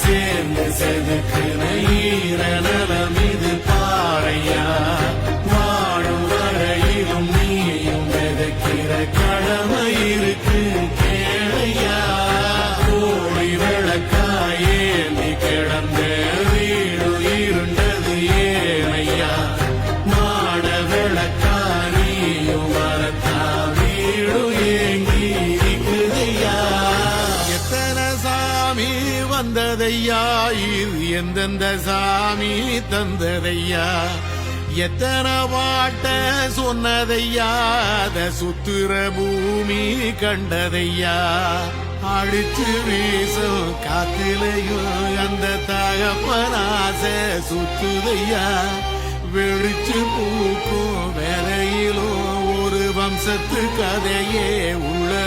சேர்ந்து செதுக்குன ஈர நலம் இது பாறையா வாழும் வரையிலும் நீயும் விதைக்கிற கடமை இருக்கு கேளையா கோழி விளக்காயேந்தி கிடந்த வீடு இருண்டது ஏனையா மாட விளக்காரியும் வரத்தா வீடு ஏங்கி இருக்குதையா எத்தனை சாமி வந்ததையா இது எந்தெந்த சாமி தந்ததையா எத்தனை பாட்ட சொன்னதையா அத சுத்துற பூமி கண்டதையா அடிச்சு வீசும் காத்திலையும் அந்த தகப்பனாச சுத்துதையா வெளிச்சு பூக்கும் வேலையிலும் ஒரு வம்சத்து கதையே